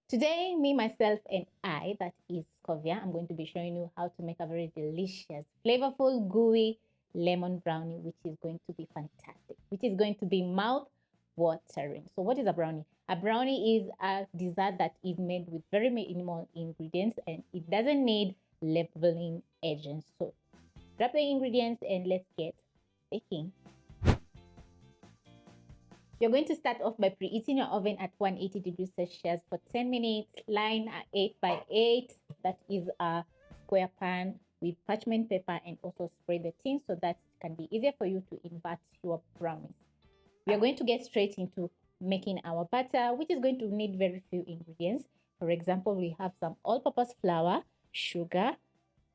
Today, me, myself, and I, that is Scovia, I'm going to be showing you how to make a very delicious, flavorful, gooey lemon brownie, which is going to be fantastic, which is going to be mouth watering. So what is a brownie? A brownie is a dessert that is made with very minimal ingredients and it doesn't need leveling agents. So grab the ingredients and let's get baking. You're going to start off by preheating your oven at 180 degrees Celsius for 10 minutes. Line a 8 by 8, that is a square pan, with parchment paper, and also spray the tin so that it can be easier for you to invert your brownies. We are going to get straight into making our batter, which is going to need very few ingredients. For example, we have some all-purpose flour, sugar,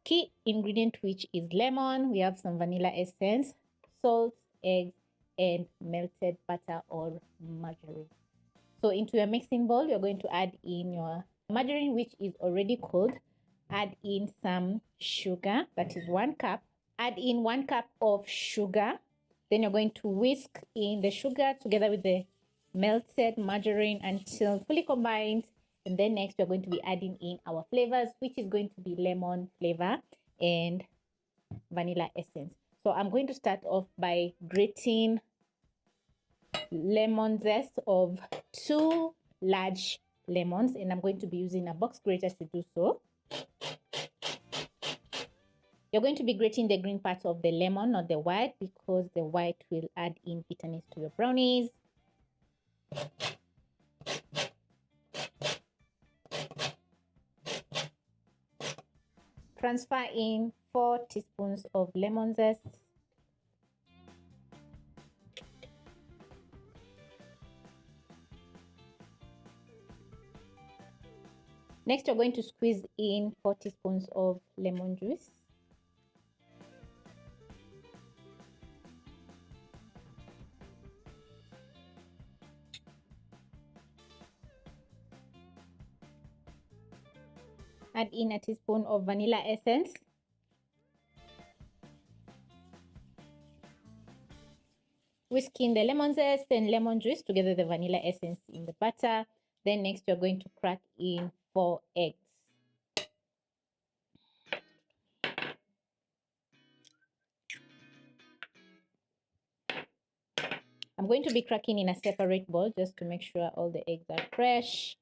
key ingredient which is lemon, we have some vanilla essence, salt, eggs, and melted butter or margarine. So into your mixing bowl, you're going to add in your margarine, which is already cold. Add in some sugar, that is 1 cup. Add in 1 cup of sugar. Then you're going to whisk in the sugar together with the melted margarine until fully combined. And then next, we're going to be adding in our flavors, which is going to be lemon flavor and vanilla essence. So I'm going to start off by grating lemon zest of 2 large lemons, and I'm going to be using a box grater to do so. You're going to be grating the green part of the lemon, not the white, because the white will add in bitterness to your brownies. Transfer in 4 teaspoons of lemon zest. Next, you're going to squeeze in 4 teaspoons of lemon juice. Add in a teaspoon of vanilla essence. Whisk in the lemon zest and lemon juice together with the vanilla essence in the batter. Then next, you're going to crack in 4 eggs. I'm going to be cracking in a separate bowl just to make sure all the eggs are fresh.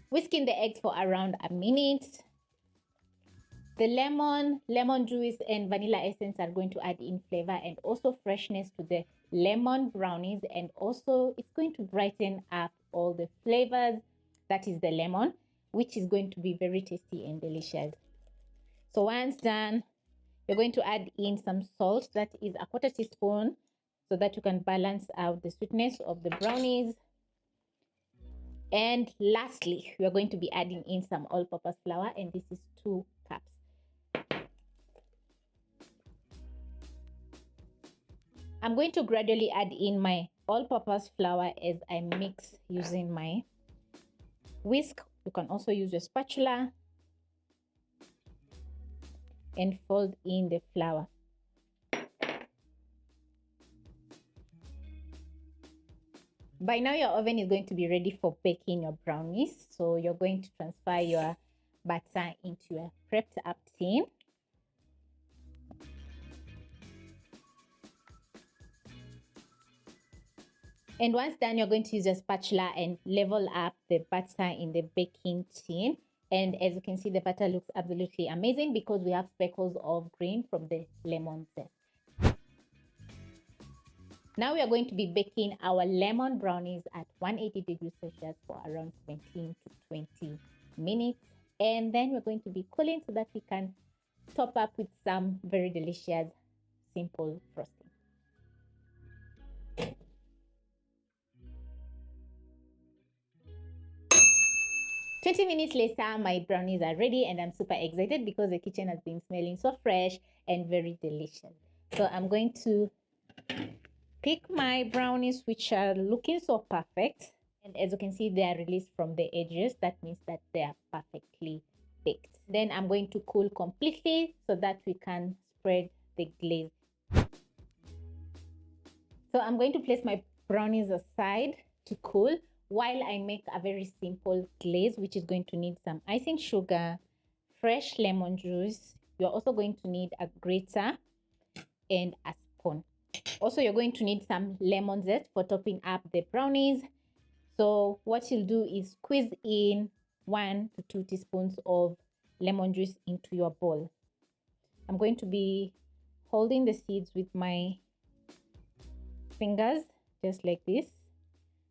Whisking the eggs for around a minute. The lemon juice and vanilla essence are going to add in flavor and also freshness to the lemon brownies, and also it's going to brighten up all the flavors, that is the lemon, which is going to be very tasty and delicious. So once done, you're going to add in some salt, that is a 1/4 teaspoon, so that you can balance out the sweetness of the brownies. And lastly, we are going to be adding in some all-purpose flour, and this is 2 cups. I'm going to gradually add in my all-purpose flour as I mix using my whisk. You can also use your spatula and fold in the flour. By now, your oven is going to be ready for baking your brownies. So you're going to transfer your batter into your prepped up tin. And once done, you're going to use your spatula and level up the batter in the baking tin. And as you can see, the batter looks absolutely amazing because we have speckles of green from the lemon zest. Now we are going to be baking our lemon brownies at 180 degrees Celsius for around 17 to 20 minutes. And then we're going to be cooling so that we can top up with some very delicious, simple frosting. 20 minutes later, my brownies are ready and I'm super excited because the kitchen has been smelling so fresh and very delicious. So I'm going to pick my brownies, which are looking so perfect. And as you can see, they are released from the edges. That means that they are perfectly baked. Then I'm going to cool completely so that we can spread the glaze. So I'm going to place my brownies aside to cool while I make a very simple glaze, which is going to need some icing sugar, fresh lemon juice. You're also going to need a grater and a spoon. Also, you're going to need some lemon zest for topping up the brownies. So what you'll do is squeeze in 1 to 2 teaspoons of lemon juice into your bowl. I'm going to be holding the seeds with my fingers, just like this.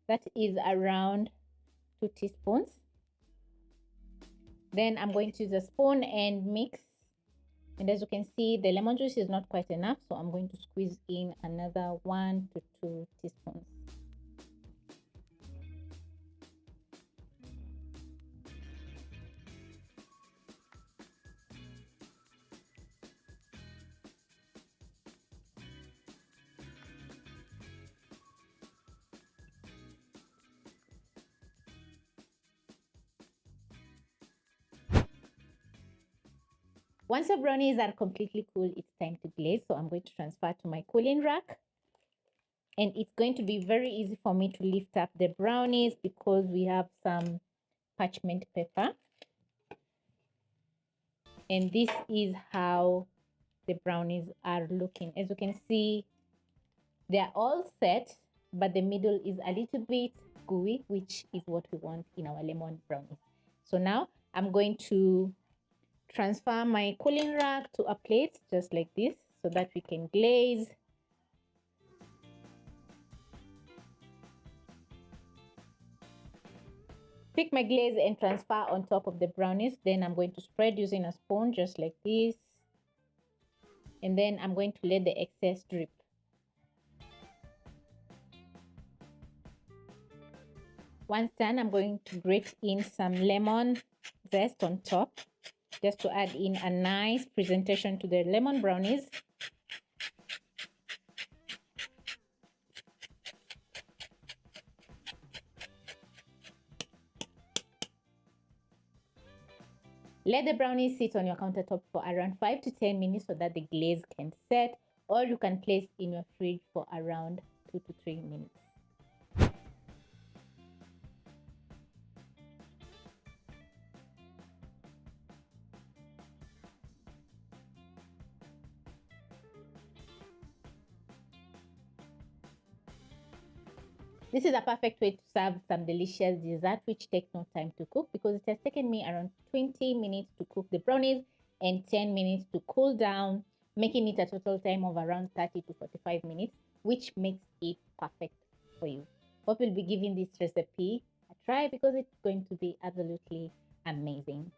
That is around 2 teaspoons. Then I'm going to use a spoon and mix. And as you can see, the lemon juice is not quite enough, so I'm going to squeeze in another 1 to 2 teaspoons. Once your brownies are completely cool, it's time to glaze. So I'm going to transfer to my cooling rack. And it's going to be very easy for me to lift up the brownies because we have some parchment paper. And this is how the brownies are looking. As you can see, they are all set, but the middle is a little bit gooey, which is what we want in our lemon brownies. So now I'm going to transfer my cooling rack to a plate just like this so that we can glaze. Pick my glaze and transfer on top of the brownies. Then I'm going to spread using a spoon just like this. And then I'm going to let the excess drip. Once done, I'm going to grate in some lemon zest on top, just to add in a nice presentation to the lemon brownies. Let the brownies sit on your countertop for around 5 to 10 minutes so that the glaze can set, or you can place in your fridge for around 2 to 3 minutes. This is a perfect way to serve some delicious dessert which takes no time to cook, because it has taken me around 20 minutes to cook the brownies and 10 minutes to cool down, making it a total time of around 30 to 45 minutes, which makes it perfect for you. Hope you'll be giving this recipe a try because it's going to be absolutely amazing.